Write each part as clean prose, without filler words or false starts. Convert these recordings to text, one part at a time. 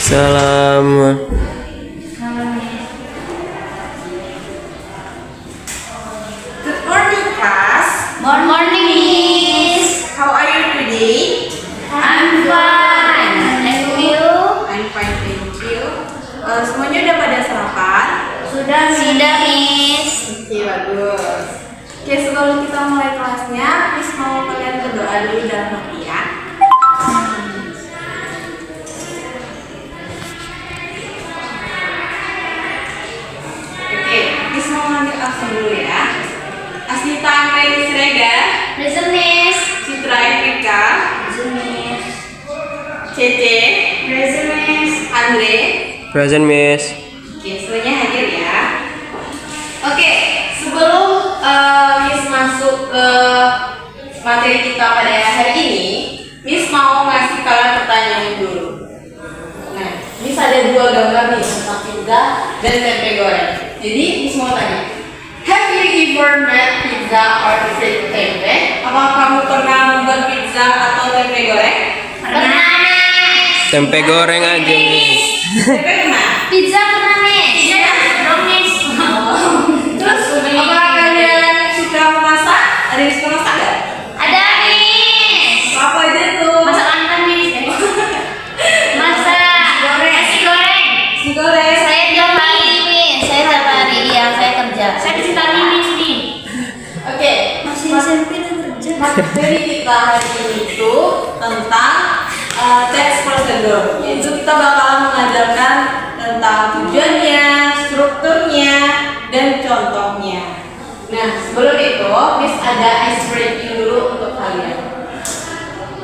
Salam. Good morning, class. Good morning, Miss. How are you today? I'm fine. And you? I'm fine, thank you. Semuanya udah pada sarapan? Sudah, Miss. Oke, bagus. Oke, sebelum kita mulai kelasnya, please mau kalian berdoa dulu dalam hati ya. Oke, please mau ngambil absen dulu ya. Asnita Anggreni Srega, Present, Miss. Citra Efrika, Present, Miss. Cece, Present, Miss. Andre. Present, Miss. Oke, semuanya hadir ya. Oke, sebelum Miss masuk ke materi kita pada hari ini, Miss mau ngasih kalian pertanyaan dulu. Nah, Miss ada dua gambar nih tentang pizza dan tempe goreng. Jadi Miss mau tanya, have you ever made pizza or fried tempe? Apakah kamu pernah membuat pizza atau tempe goreng? Pernah. Tempe goreng aja, Miss. Tempe pernah. Pizza pernah, Miss. Iya. Belum, Miss. Terus apakah kalian suka memasak? Ada yang suka masak nggak? Ada, Miss. Apa aja tuh? Masak antan, Miss. Masak nasi goreng. Nasi goreng. Saya tiap hari, Miss. Saya tiap hari, iya, saya kerja. Saya di Citali, Miss, nih. Oke, Masih SMP dan kerja. materi kita hari ini itu tentang teks prosedur. Yaitu kita bakalan mengajarkan tentang tujuannya, strukturnya, dan contohnya. Nah, sebelum itu, Miss ada ice breaking dulu untuk kalian.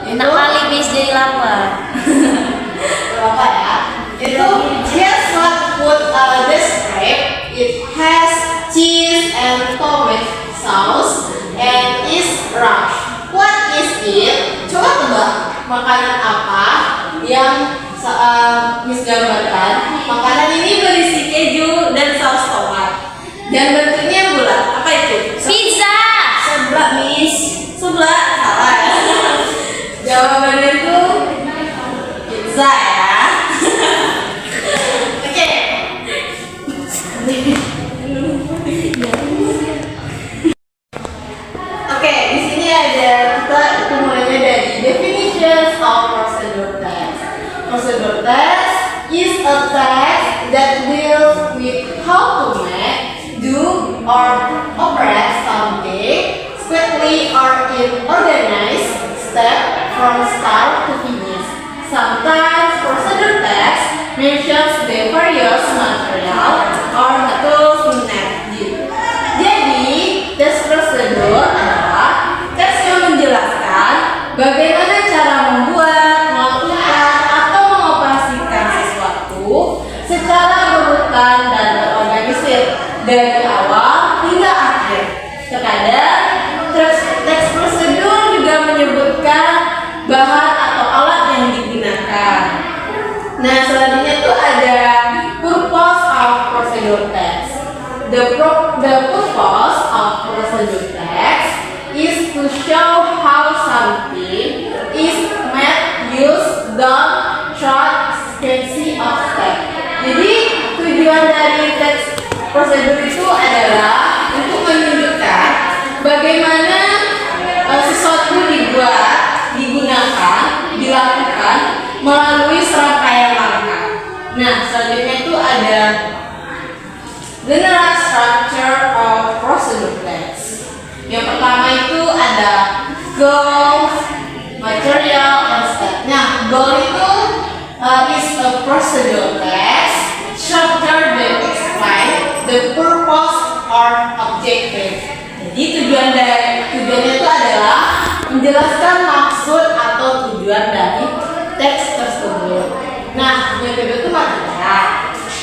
Enak kali, Miss, jadi lapar. Berapa ya? Itu here's what would describe. It has cheese and tomato sauce and is rush. What is it? Coba tebak makanan apa yang Miss gambarkan. Makanan ini berisi keju dan saus tomat dan bentuknya bulat. Apa itu? Pizza. Seblak, Miss. Seblak, salah ya. Jawabannya itu pizza ya. Oke. Oke, di sini ada kita itu mulainya dari definitions of procedure text. Procedure text is a text that deals with how to make, do, or operate something quickly or in organized step from start to finish. Sometimes procedure text mentions the various material or tools needed. Jadi, teks prosedur adalah teks yang menjelaskan bagaimana cara membuat, melakukan, atau mengoperasikan sesuatu secara berurutan dan terorganisir dari awal hingga akhir. Terkadang teks prosedur juga menyebutkan bahan atau alat yang digunakan. Nah, selanjutnya itu ada purpose of procedure text. The purpose of procedure text is to show how something is made, used, done, through sequence of steps. Jadi tujuan dari teks prosedur itu adalah untuk menunjukkan bagaimana sesuatu dibuat, digunakan, dilakukan melalui serangkaian langkah. Nah, selanjutnya itu ada general structure of procedure text. Yang pertama itu ada goal, material, and step. Nah, goal itu is a procedure text structure that explain the purpose or objective. Jadi tujuannya itu adalah menjelaskan maksud atau tujuan dari teks tersebut. Nah, yang kedua itu material.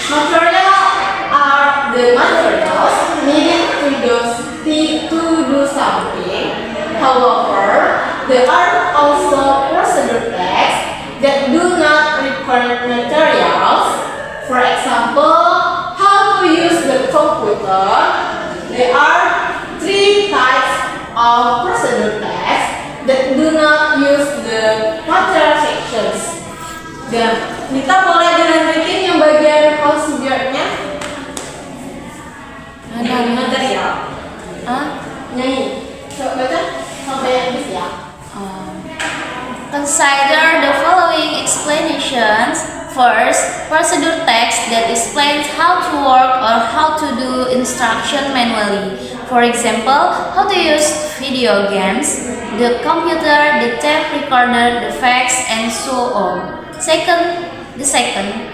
Material are the materials needed to do something. However, there are also procedure texts that do not require materials. For example, how to use the computer. There are 3 types of procedure text that do not use the material sections. Dan kita mulai dengan Consider the following explanations. First, procedure text that explains how to work or how to do instruction manually. For example, how to use video games, the computer, the tape recorder, the fax, and so on. The second,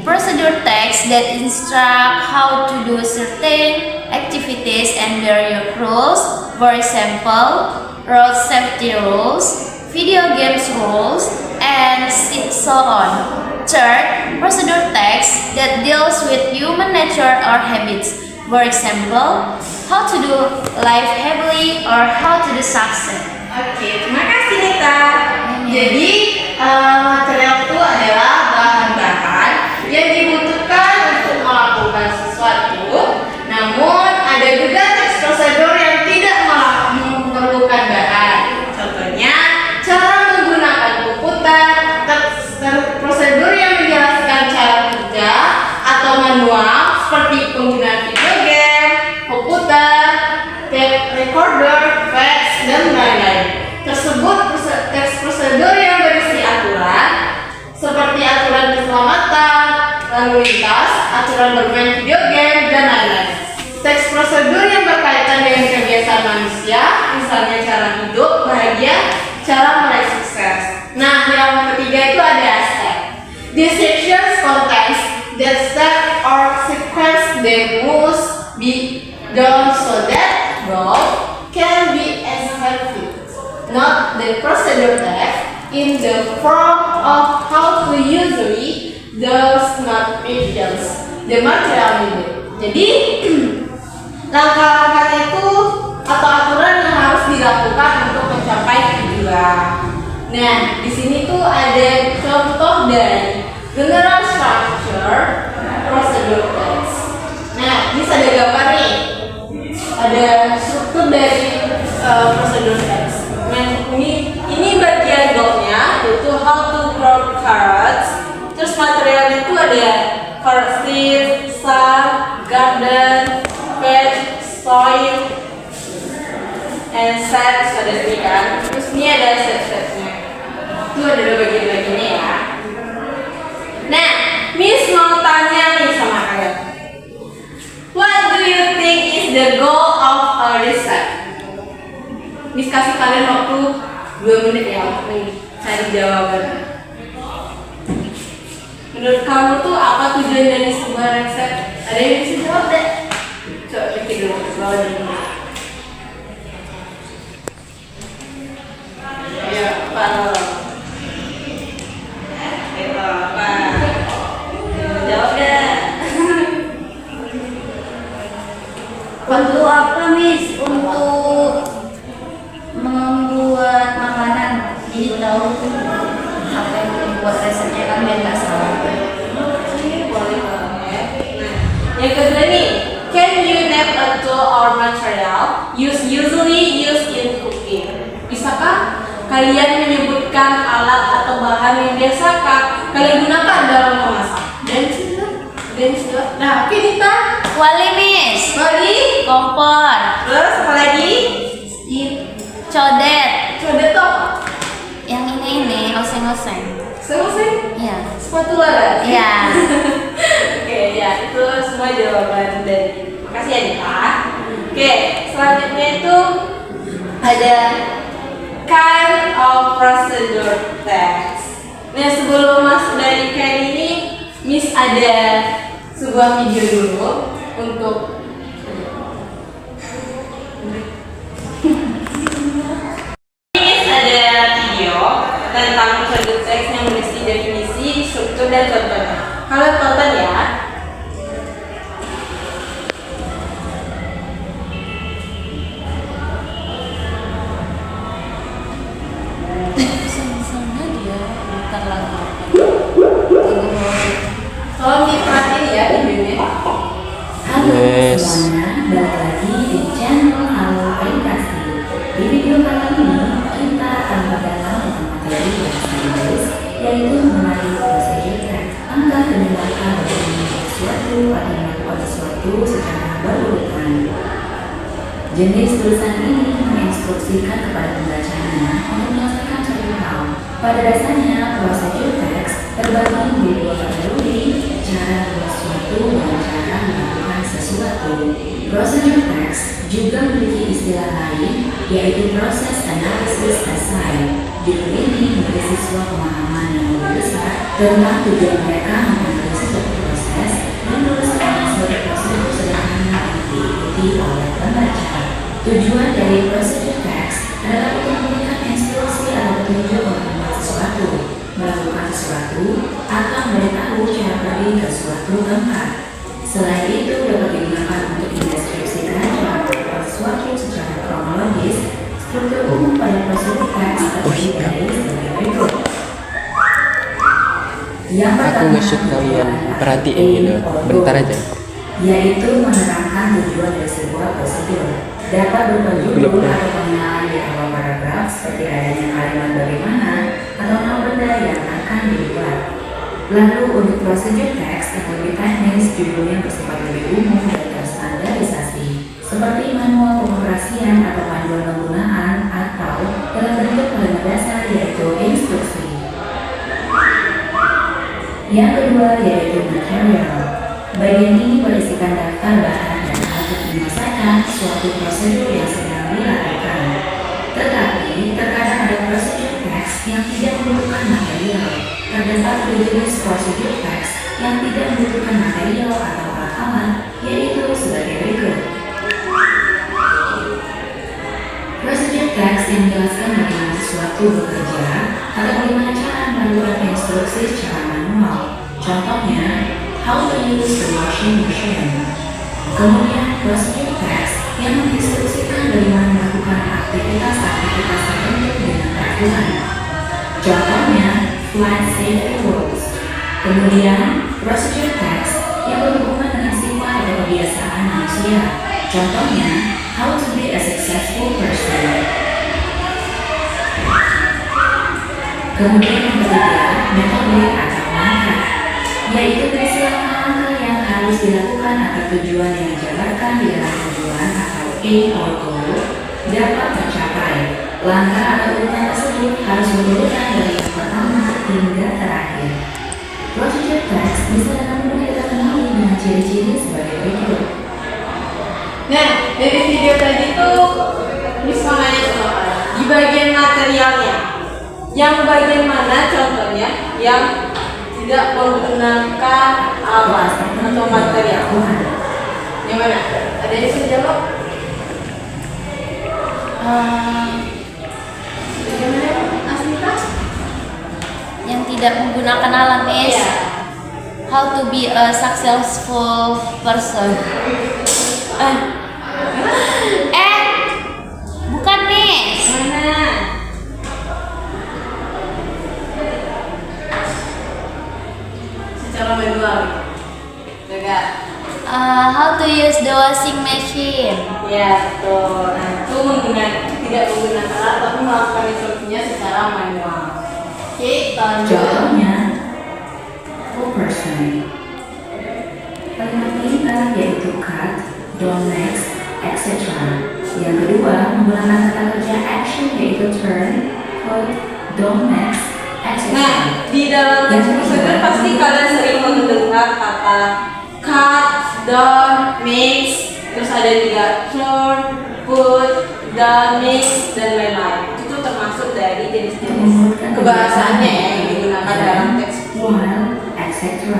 procedure text that instruct how to do certain activities and various rules. For example, road safety rules, video games rules, and so on. Third, procedure text that deals with human nature or habits. For example, how to do life happily or how to do success. Oke, terima kasih Nita. Jadi material itu adalah bahan-bahan yang dibutuhkan untuk melakukan sesuatu. Namun ada juga teks prosedur yang tidak memerlukan bahan. Contohnya, cara menggunakan komputer, teks prosedur yang menjelaskan cara kerja atau manual seperti penggunaan video game, komputer, tape recorder, fax, dan lain-lain. Tersebut teks prosedur yang berisi aturan seperti aturan keselamatan, lalu lintas, aturan bermain video game, dan lain-lain. Teks prosedur yang berkaitan dengan kebiasaan manusia, misalnya cara hidup bahagia, cara meraih sukses. Nah, yang ketiga itu ada step. These sections contains that step or sequence that must be done so that goal can be executed. Not the procedure text in the form of how to usually does not mentions the material needed. Jadi langkah-langkah itu atau aturan yang harus dilakukan untuk mencapai tujuan. Nah, di sini tuh ada contoh dari general structure procedure text. Nah, bisa ada gambar nih. Ada struktur dari procedure text. Nah, ini bagian goalnya yaitu how to grow carrots. Terus materialnya itu ada carrot seed, sun, garden, veg, soil, and set. Ada ini kan. Terus ini ada set-setnya. Itu ada bagian-bagiannya ya. Nah, Miss mau tanya nih sama kalian. What do you think is the goal of a research? Miss kasih kalian waktu 2 menit ya untuk cari jawaban. Menurut kamu tuh apa tujuan dari sebuah riset? Ada yang bisa jawab deh? Coba pikir dulu, bawa dulu. Ayo, Pak. Jawab deh. Untuk apa, Miss? Untuk membuat makanan. Jadi tahu apa yang membuat resepnya kan biar nggak salah. Boleh banget. Nah, yang kedua nih, can you name a tool or material usually used in cooking? Bisakah kalian menyebutkan alat atau bahan yang biasa kalian gunakan dalam memasak? Dan sudah. Nah, oke Nita. Wali, Miss. Wali. Kompor. Terus apa lagi? Codet. Codet tuh apa? Yang ini oseng-oseng. Selesai. Iya. Spatula kan? Iya. Oke, ya itu semua jawaban dari. Makasih ya Nita. Oke, selanjutnya itu ada kind of procedure text. Nah, sebelum masuk dari kind ini, Miss ada sebuah video dulu untuk Miss ada video tentang procedure text yang berisi definisi, struktur, dan contohnya. Kalian tonton ya. Sana dia bentar lagi. Tolong diperhatiin ya videonya. Halo Yes. semuanya, balik lagi di channel Halo Edukasi. Di video kali ini kita akan berdalam tentang materi bahasa Inggris, yaitu mengenai procedure text. Angka tindakan berhubungan sesuatu atau melakukan sesuatu secara berurutan. Jenis tulisan ini menginstruksikan kepada pembacanya untuk menyelesaikan suatu Pada dasarnya, prosedur teks terbagi menjadi dua kategori, cara membuat sesuatu dan cara melakukan sesuatu. Prosedur teks juga memiliki istilah lain, yaitu proses analisis design. Judul ini memberi siswa pemahaman yang lebih besar tentang tujuan mereka menganalisis suatu proses dan menuliskan suatu prosedur sederhana yang diikuti oleh pembaca. Tujuan dari prosedur teks adalah untuk memberikan instruksi atau petunjuk untuk membuat sesuatu, melakukan sesuatu, atau memberitahu cara pergi ke suatu tempat. Selain itu, dapat digunakan untuk mendeskripsikan cara melakukan sesuatu secara kronologis. Struktur umum pada prosedur teks terdiri dari sebagai berikut. Yang Aku pertama, nge-shoot kalian perhatiin gitu, bentar aja. yaitu menerangkan tujuan dari sebuah prosedur. Dapat berupa judul atau pengenalan di awal paragraf seperti adanya kalimat bagaimana atau nama benda yang akan dibuat. Lalu untuk prosedur teks yang lebih teknis, judulnya bersifat lebih umum dan terstandarisasi, seperti manual pengoperasian atau panduan penggunaan atau dalam bentuk kalimat dasar yaitu instruksi. Yang kedua yaitu material. Bagian ini berisikan daftar bahan dan alat untuk menyelesaikan suatu prosedur yang sedang dilakukan. Tetapi terkadang ada prosedur teks yang tidak membutuhkan material. Terdapat dua jenis prosedur teks yang tidak membutuhkan material atau alat-alat, yaitu sebagai berikut. Prosedur teks yang menjelaskan bagaimana sesuatu bekerja atau bagaimana cara melakukan instruksi secara manual. Contohnya, how to use the washing machine. Kemudian, prosedur teks yang menginstruksikan bagaimana melakukan aktivitas-aktivitas tertentu dengan peraturan. Contohnya, flight safety rules. Kemudian, prosedur teks yang berhubungan dengan sifat atau kebiasaan manusia. Contohnya, how to be a successful person. Kemudian yang ketiga, metode atau langkah, yaitu berisi langkah-langkah yang harus dilakukan agar tujuan yang dijabarkan di dalam tujuan atau aim or goal dapat tercapai. Langkah atau urutan tersebut harus berurutan dari yang pertama hingga terakhir. Prosedur teks bisa dengan mudah kita kenali dengan ciri-ciri sebagai berikut. Nah, dari video tadi tuh bisa nanya sama kalian di bagian materialnya. Yang bagian mana contohnya yang tidak menggunakan alat atau material? Yang mana? Ada yang bisa jawab? Bagaimana Asmita? Yang tidak menggunakan alat, Miss. Iya. How to be a successful person. Bukan, Miss. Mana? Secara manual. Enggak. How to use the washing machine. Ya, betul. Nah, itu tidak menggunakan alat tapi melakukan instruksinya secara manual. Oke, lanjut. Contohnya, full person. Kalimat perintah yaitu cut, don't mix, etc. Yang kedua, menggunakan kata kerja action yaitu turn, put, don't mix, etc. Nah, di dalam teks prosedur pasti kalian sering mendengar kata cut, don't, mix, terus ada juga turn, put, don't, mix, dan lain-lain. Itu termasuk dari jenis-jenis kebahasaannya ya yang digunakan dalam teks. while, etc.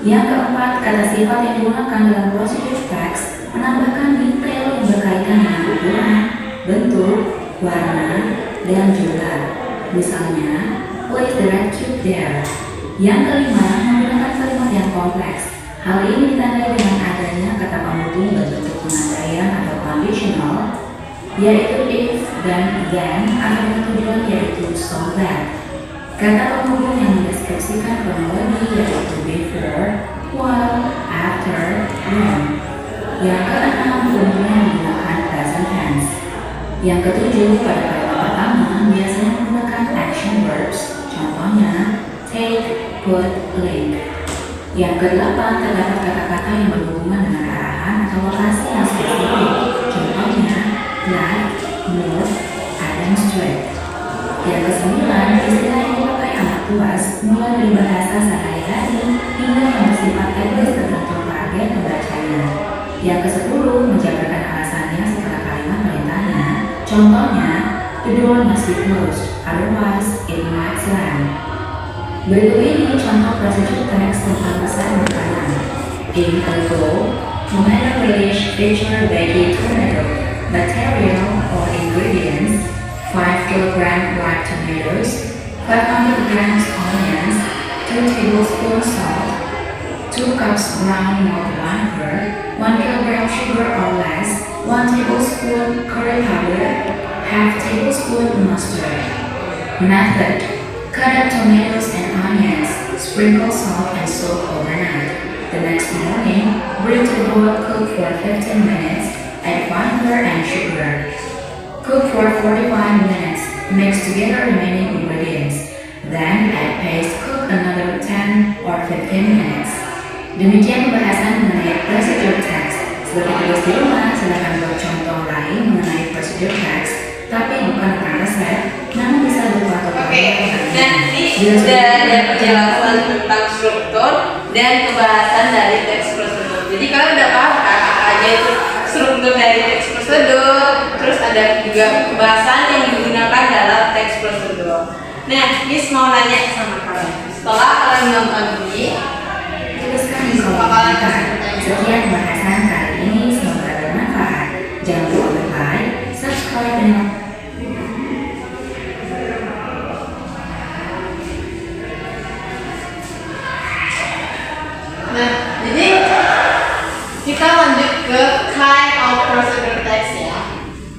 Yang keempat, kata sifat yang digunakan dalam prosedur teks menambahkan detail yang berkaitan dengan ukuran, bentuk, warna, dan jumlah. Misalnya, place the red cube there. Yang kelima, menggunakan kalimat yang kompleks. Hal ini ditandai dengan adanya kata penghubung berbentuk pengandaian atau conditional, yaitu if dan then atau dengan tujuan yaitu so that. Kata penghubung yang mendeskripsikan kronologi yaitu before, while, after, when. Yang keenam, umumnya menggunakan present tense. Yang ketujuh, pada kalimat pertama biasanya menggunakan action verbs. Contohnya, take, put, link. Yang kedelapan, terdapat kata-kata yang berhubungan dengan arahan atau lokasi yang spesifik. Contohnya, like, move, and straight. Yang kesembilan, istilah yang dipakai amat luas, mulai dari bahasa sehari-hari hingga yang bersifat teknis tergantung target pembacanya. Yang kesepuluh, menjabarkan alasannya setelah kalimat perintahnya. Contohnya, the door must be closed, otherwise it might slam. Berikut ini contoh prosedur teks tentang pesan makanan. In a goal, tomato relish feature baby tomato. Material or ingredients: 5 kg ripe tomatoes, 500 grams onions, 2 tablespoons salt, 2 cups ground malt vinegar, 1 kg sugar or less, 1 tablespoon curry powder, half tablespoon mustard. Method: cut up tomatoes and onions, sprinkle salt and soak overnight. The next morning, bring to the boil, cook for 15 minutes, add vinegar and sugar. Cook for 45 minutes, mix together remaining ingredients. Then add paste, cook another 10 or 15 minutes. Demikian pembahasan mengenai prosedur teks. Sebagai tugas di rumah, silakan buat contoh lain mengenai prosedur teks, tapi bukan tentang resep, namun bisa berupa Oke, nah ini sudah ada penjelasan tentang struktur dan pembahasan dari teks prosedur. Jadi kalian udah paham kan apa aja itu struktur dari teks prosedur, terus ada juga pembahasan yang digunakan dalam teks prosedur. Nah, Miss mau nanya sama kalian. Setelah kalian nonton ini, Tuliskan di kolom komentar. Sekian pembahasan kali ini, semoga bermanfaat. Jangan lupa like, subscribe, dan nah, jadi kita lanjut ke kind of procedure text ya,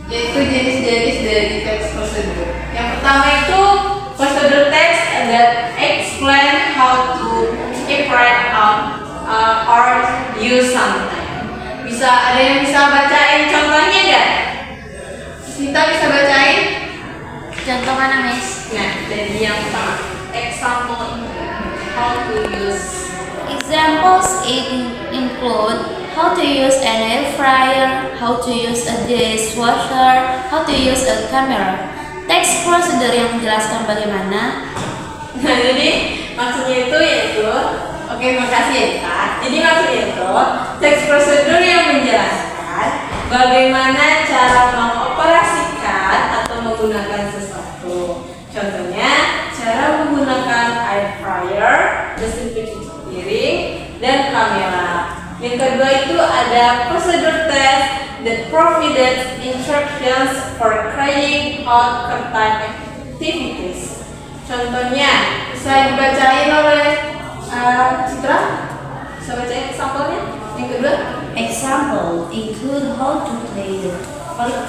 yaitu jenis-jenis dari teks prosedur. Yang pertama itu procedure text that explain how to interpret or use something. Bisa ada yang bisa bacain contohnya nggak? Kita bisa bacain? Contoh mana, Miss? Nah, jadi yang pertama example how to use. Examples include how to use an air fryer, how to use a dishwasher, how to use a camera. Teks prosedur yang menjelaskan bagaimana. Nah, jadi maksudnya itu yaitu, oke, makasih ya Kak. Jadi maksudnya itu teks prosedur yang menjelaskan bagaimana cara mengoperasikan atau menggunakan sesuatu. Contohnya, cara menggunakan air fryer, mesin cuci piring, dan kamera. Yang kedua itu ada procedure test that provides instructions for carrying out certain activities. Contohnya bisa dibacain oleh Citra. Bisa bacain sampelnya. Yang kedua, Example include how to play the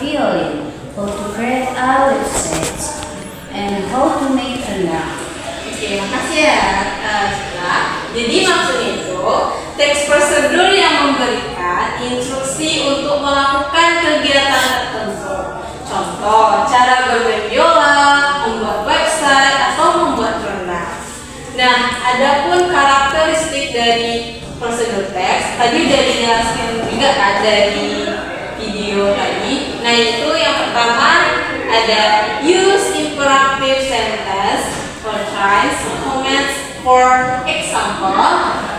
violin, how to create a website, and how to make a lamp. oke, makasih ya Citra. Jadi maksudnya itu teks prosedur yang memberikan instruksi untuk melakukan kegiatan tertentu. Contoh, cara bermain biola, membuat website, atau membuat jurnal. Nah, adapun karakteristik dari prosedur teks tadi udah dijelaskan juga kan dari video tadi. Nah, itu yang pertama ada use imperative sentence, portrays, comments, for example,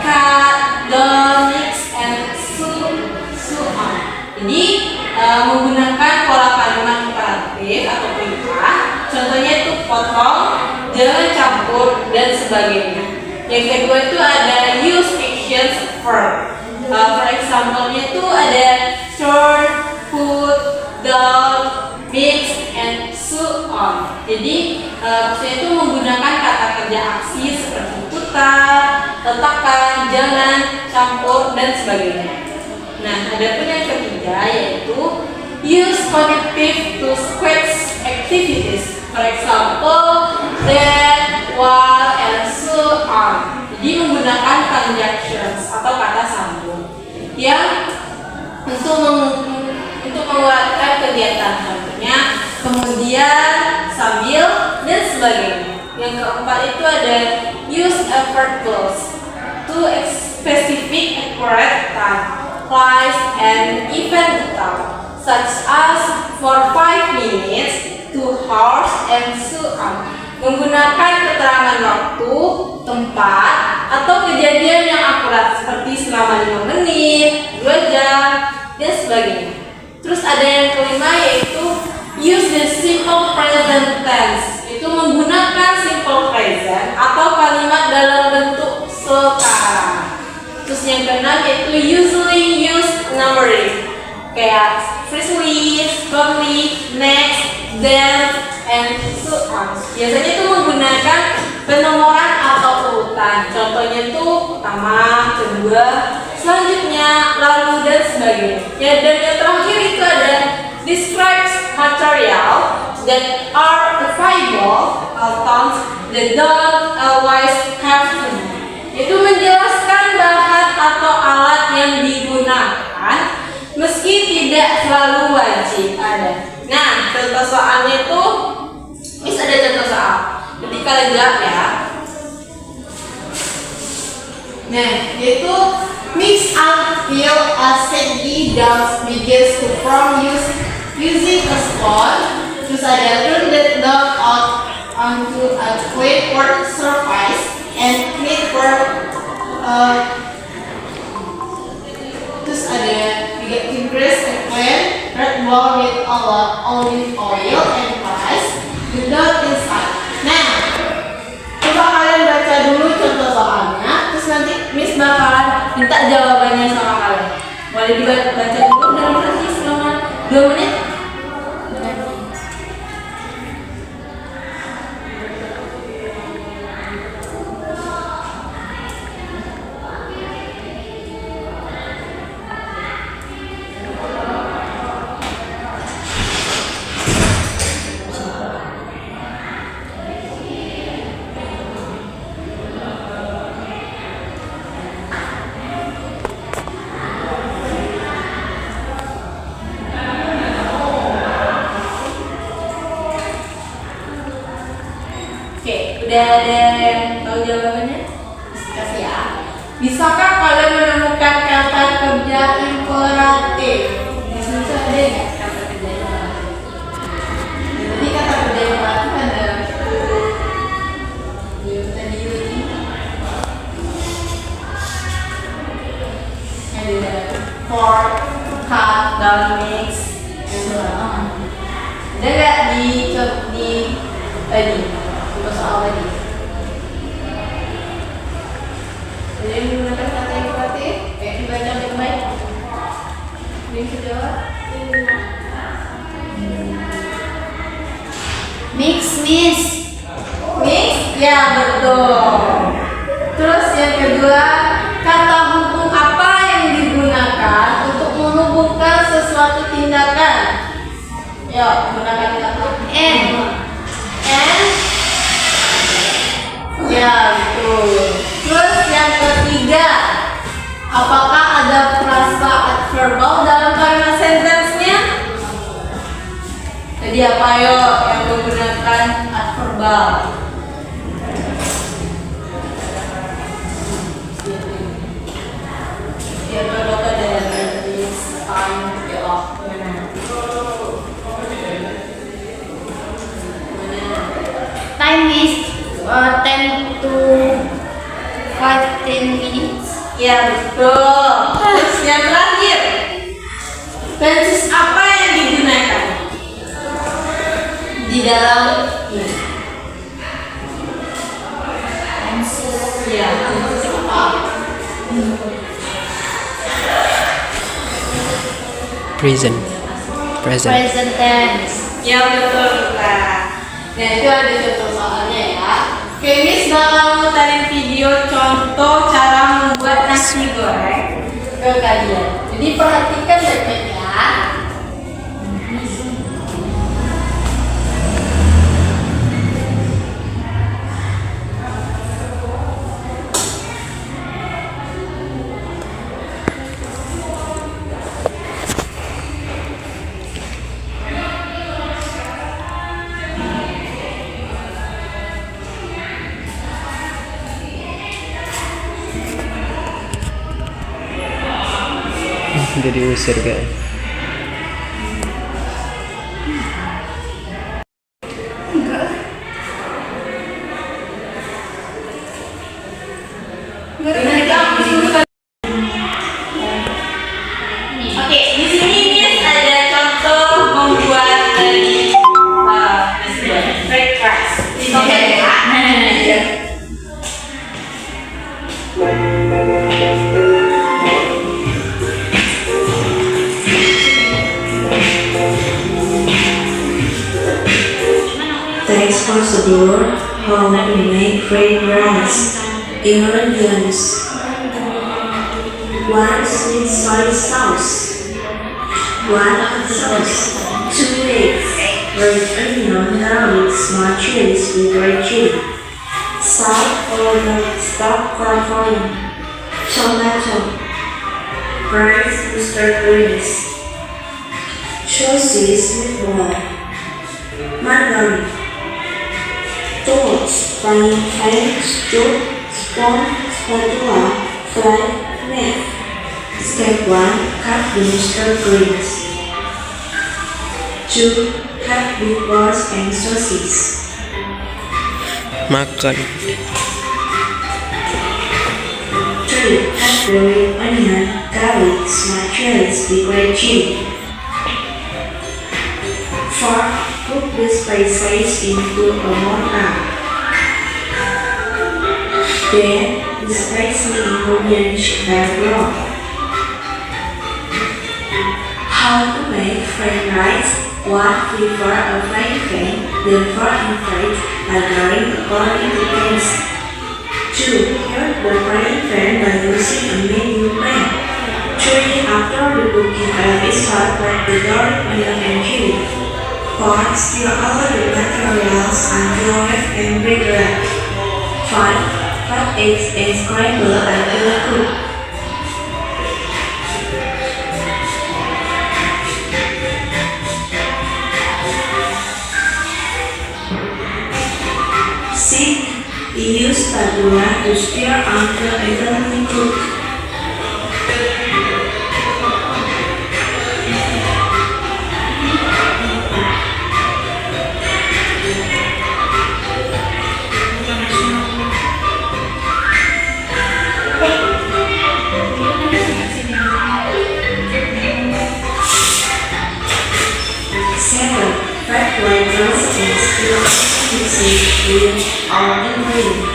cut, don't, mix, and so on. Jadi menggunakan pola kalimat imperatif atau perintah. Contohnya itu potong, jangan campur, dan sebagainya. Yang kedua itu ada use actions verb. For example-nya itu ada turn, put, down, mix, and so on. Jadi maksudnya itu menggunakan kata kerja aksi seperti putar, letakkan, jangan, campur, dan sebagainya. Nah, ada pun yang ketiga yaitu use connective to squash activities. For example, that, while, and so on. Jadi menggunakan conjunctions atau kata sambung yang untuk menguatkan kegiatan, contohnya kemudian, sambil, dan sebagainya. Yang keempat itu ada use effort clause to specific accurate time, place, and event detail, such as for 5 minutes to hours and so on. Menggunakan keterangan waktu, tempat, atau kejadian yang akurat seperti selama 5 menit, 2 jam, dan sebagainya. Terus ada yang kelima yaitu use the simple present tense. Itu menggunakan simple present atau kalimat dalam bentuk sekarang. Terus yang keenam yaitu usually use numbering. Kayak freely, firmly, next, then, and so on. Biasanya itu menggunakan penomoran atau urutan. Contohnya itu pertama, kedua, selanjutnya, lalu, dan sebagainya. Ya, dan yang terakhir itu ada describes material that are available items that don't always have to. Itu menjelaskan bahan atau alat yang digunakan meski tidak selalu wajib ada. Nah, contoh soalnya itu, ada contoh soal. Jadi kalian jawab ya. Nah, yaitu mix until a sticky dough begins to form using a spoon. Terus ada turn the dough out onto a clean work surface and knead for terus ada increase and clean red bowl with olive oil and rice the dough inside. Nah, coba kalian baca dulu contoh soalnya, terus nanti Miss bakalan minta jawabannya sama kalian. Boleh dibaca dulu dan berhenti selama 2 menit. Udah ada yang tahu jawabannya? Kasih ya. Bisakah kalian menemukan kata kerja imperatif? Di sini ada nggak kata kerja imperatif? Jadi kata kerja imperatif ada tadi ini. Ada for, cut, down, mix, dan sebagainya. Ada nggak di tadi? Soal tadi. Jadi menggunakan kata yang imperatif, dibaca baik-baik. Yang kedua, Mix, miss. mix, ya betul. Terus yang kedua, kata hubung apa yang digunakan untuk menghubungkan sesuatu tindakan? Yuk, gunakan kata And. Ya, betul. Terus yang ketiga, apakah ada frasa adverbal dalam kalimat sentence-nya? Jadi apa yuk yang menggunakan adverbal? Ya, kalau ada this, time, ya, mana? Time is 10 to 15 minutes. Ya, betul. Terus yang terakhir, tenses apa yang digunakan di dalam ini? Ya, tenses apa? Present. Present tense. Ya, betul. Nah, itu ada contoh soalnya ya. Oke, Miss bakal mutarin video contoh cara membuat nasi goreng ke kalian. Jadi perhatikan baik-baik ya. Jadi usir guys. Oke, di sini Miss ada contoh membuat dari french fries. Oke, Text procedure, how to make fried rice. Ingredients: 1 sweet soy sauce, 1 hot sauce, 2 eggs, red onion, garlic, small chilies with red chili, salt or the stock chloroform, tomato, rice mustard greens, sauces with butter, margarine, torch, frying pan, scoop, spoon, spatula, fry, knife. Step 1. Cut the mustard greens. 2. Cut meatballs and sauces. Makan. 3. Cut the red onion, garlic, small chilies with red chili. 4. Cook the spices into a mortar. Then, the spicy ingredients are brown. How to make fried rice? 1. Prepare a frying pan, then pour in fried margarine according to taste. 2. Heat the frying pan by using a medium pan. 3. After the cooking oil is hot, add the garlic, onion, and chili. 4. Stir over the materials until wet and bread. 5. Cut eggs and scramble until cooked. Use spatula to stir until evenly cooked. Seven. Fry lettuce and stir mixing with all ingredients.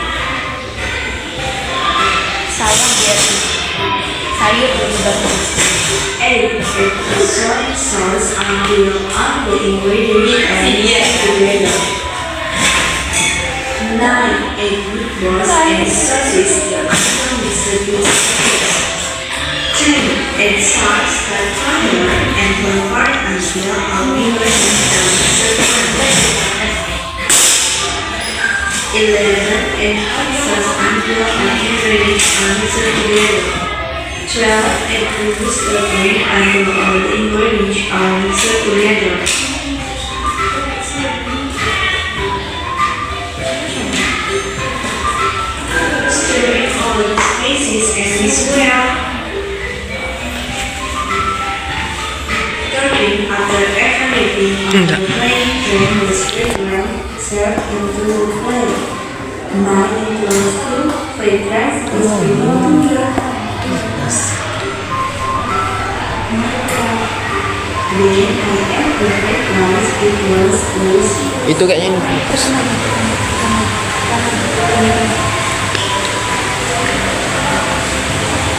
Sayur bagus. 8. Add the soy sauce until all the ingredients are mixed together. 9. Add meatballs and sauces until mixed with sauce. 10. Add salt, pepper, and pepper until all ingredients are mixed together. 11. Add hot sauce until all ingredients are mixed together. 12. Add the mustard green until all the ingredients are mixed together. Stir in all the spices and mix well. 13. After everything on the plate, drain the spread well, serve into the plate. 9. Close to fried rice is ready to go. Then I add the fried rice it was close. Itu kayaknya ini.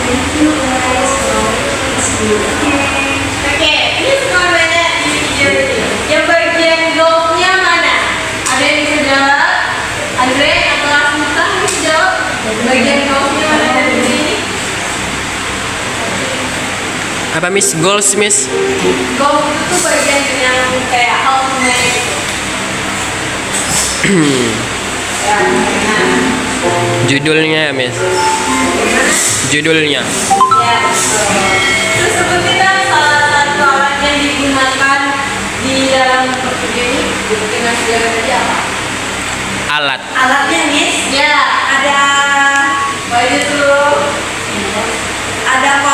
Thank you guys for listening. Oke, ini semua banyak di video ini. Yang bagian golfnya mana? Ada yang bisa jawab? Andre atau Asmita bisa jawab? Bagian golfnya mana dari sini? Apa Miss? Goals Miss? Golf itu tuh bagian yang kayak how to make. Ya, nah. Judulnya Miss. Judulnya. Ya, betul. Terus sebutnya salah satu alat yang digunakan di dalam pertunjukan ini dengan segala tadi apa? Alat. Alatnya Miss? Ya, ada baju tuh. Ada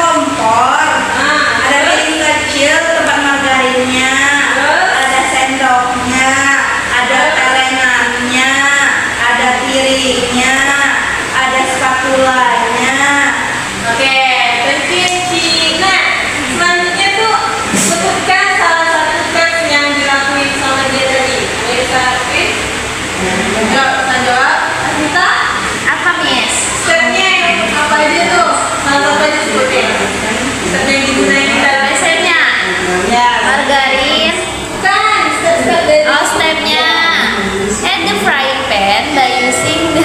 kompor, ada piring kecil tempat margarinnya, ada sendoknya, ada pelengannya, ada piringnya, ada spatula. icing.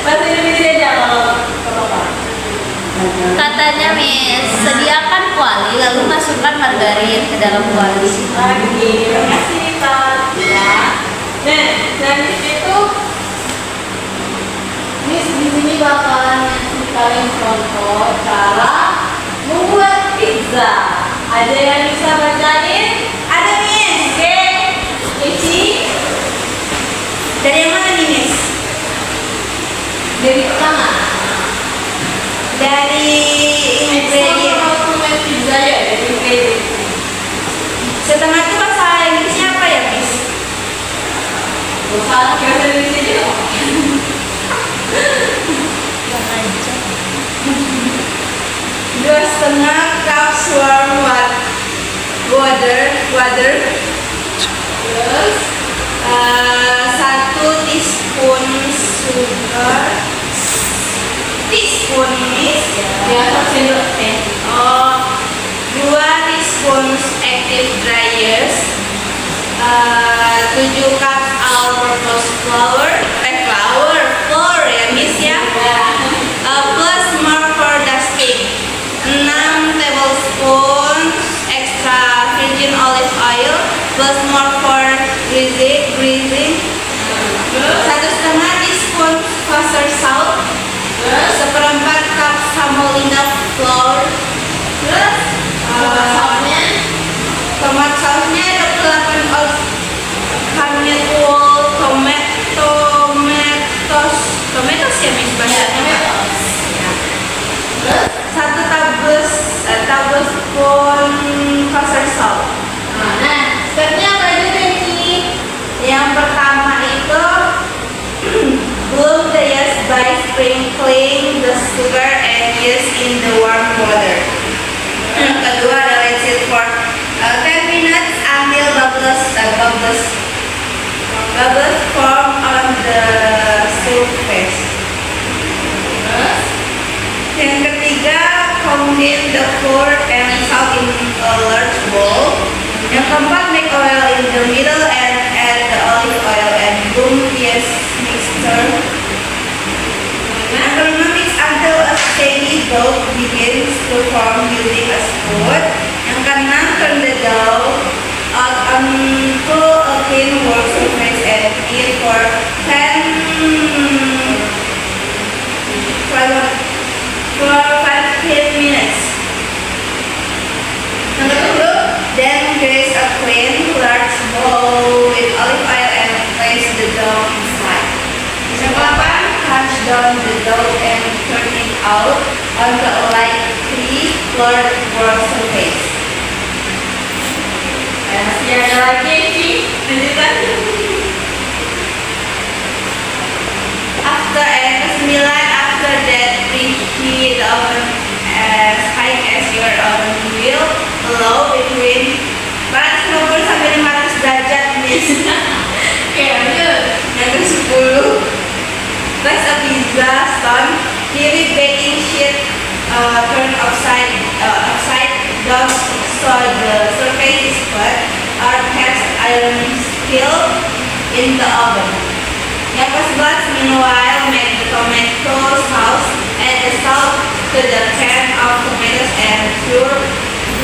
Bahasa Indonesia aja kalau apa? Katanya Miss, sediakan kuali lalu masukkan margarin ke dalam kuali. Lagi, terima kasih Pak. Ya. Nah, dan di situ Miss di sini bakalan ngasih kalian contoh cara membuat pizza. Ada yang bisa bacain? Ada Miss. Oke. Isi. Dari yang mana nih Miss? Dari pertama. Dari ingredient. Kalau main pizza ya dari ingredient. Setengah itu bahasa Inggrisnya apa ya Miss? Salah bahasa Indonesia juga. Dua setengah cup warm water. Terus Satu teaspoon sugar. Teaspoon Miss. ya satu sendok teh. Oh, 2 teaspoon active dryers. 7 cup all-purpose flour ya Miss ya. Plus more for dusting. 6 tablespoons extra virgin olive oil plus more for greasing. 1,5 teaspoon kosher salt. 1/4 cup semolina flour. Terus Sausnya tomat sausnya 28 oz hanya whole tomatoes ya Miss banyaknya. terus 1 tablespoon kosher salt. nah, stepnya apa aja deh nih? Yang pertama itu bloom the yeast by sprinkling the sugar and yeast in the warm water. Yang kedua adalah let it for 10 minutes until bubbles form on the surface. Terus Yang ketiga, combine the flour and salt in a large bowl. Yang keempat, make oil in the middle and add the olive oil and bloom yeast mixture. Yang kelima, mix until a steady dough begins to form using a spoon. Yang keenam, turn the dough out onto a clean work surface and heat for 15 minutes. Yang ketujuh, then grease a clean large bowl with olive oil and place the dough inside. Yang ke-8, punch down the dough and turn it out onto a lightly floored work surface. masih ada lagi sih lanjutan. After that, preheat the oven as high as your oven will allow between 450 sampai 500 derajat Miss. Oke, lanjut. Yang ke-10, place a pizza stone, give it baking sheet, turn upside down so the surface is flat, or cast iron steel in the oven. Yang ke-11, meanwhile, make the tomato sauce, add the salt to the can of tomatoes and pour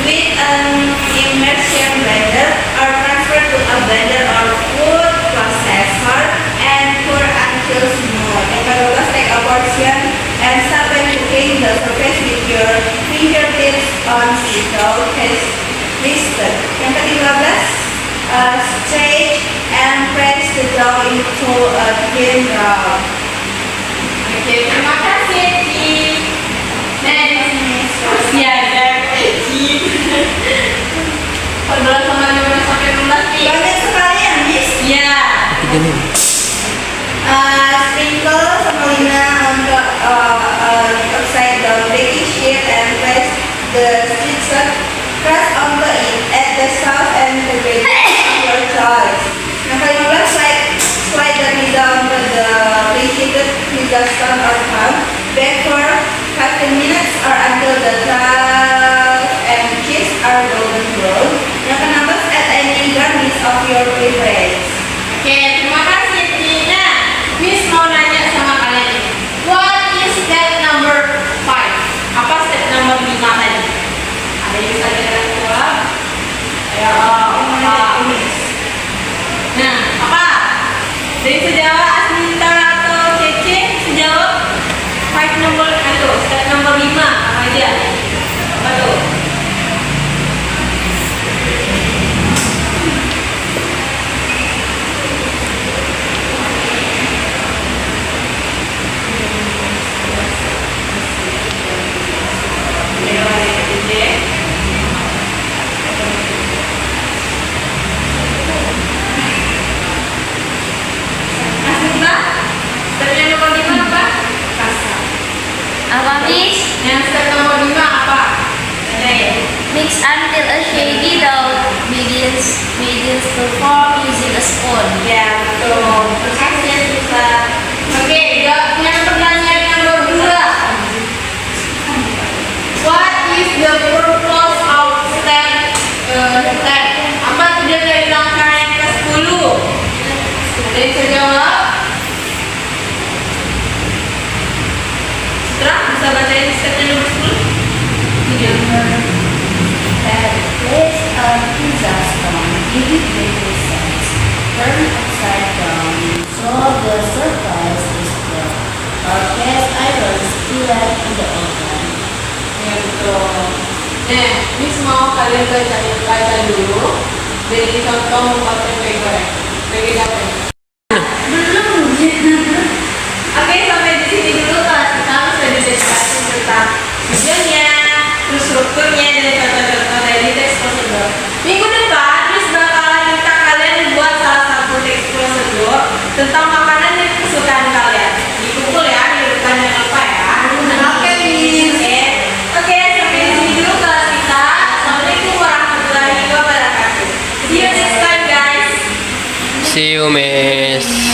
with an immersion blender or transfer to a blender or food processor and pour until smooth. Yang ke-12, take a portion and start by cooking the surface with your fingertips until twisted. Yang ke-13, stretch and press the dough into a thin roll. Oke, terima kasih Ci. Next, masih ada Ci. 14 sama 15 sampai 16 Ci. Banyak sekali ya Miss. Iya. 3 nih. Sprinkle semolina on the upside down baking sheet and place the slices press onto it. Add the sauce and the baking of your choice. Yang ke-15, slide the pizza onto the preheated pizza stone or pan. Bake for 15 minutes or until the crust and cheese are golden brown. Yang ke-16, add any garnish of your preference. Oke, terima kasih Ci. Nah, step nomor 5 apa aja? Apa tuh? Apa, Miss? Yang step nomor 5 apa? Ada ya? Mix until a shady dough begins to form using a spoon. Ya, betul. Terus akhirnya bisa. Oke, yang pertanyaan nomor 2. What is the purpose of step? Apa tujuan dari langkah yang ke-10? Ada yang bisa jawab? Terus bisa bacain stepnya nomor 10? Place a pizza stone in between sets. Turn upside down so the surface is flat. Or cast iron skillet in the oven. Ya betul. Nah, Miss mau kalian baca dulu dari contoh membuat tempe goreng. Tempe goreng. Belum. Oke, sampai di sini dulu kelas kita sudah didiskusi tentang tujuannya, terus strukturnya dan contoh-contoh dari teks prosedur. Minggu depan, Miss bakalan minta kalian buat salah satu teks prosedur tentang makanan dan kesukaan kalian. Dikumpul ya, di depan jangan lupa ya. Oke, Miss. Oke, sampai di sini dulu kelas kita. Assalamualaikum warahmatullahi wabarakatuh. See you next time, guys. See you, Miss.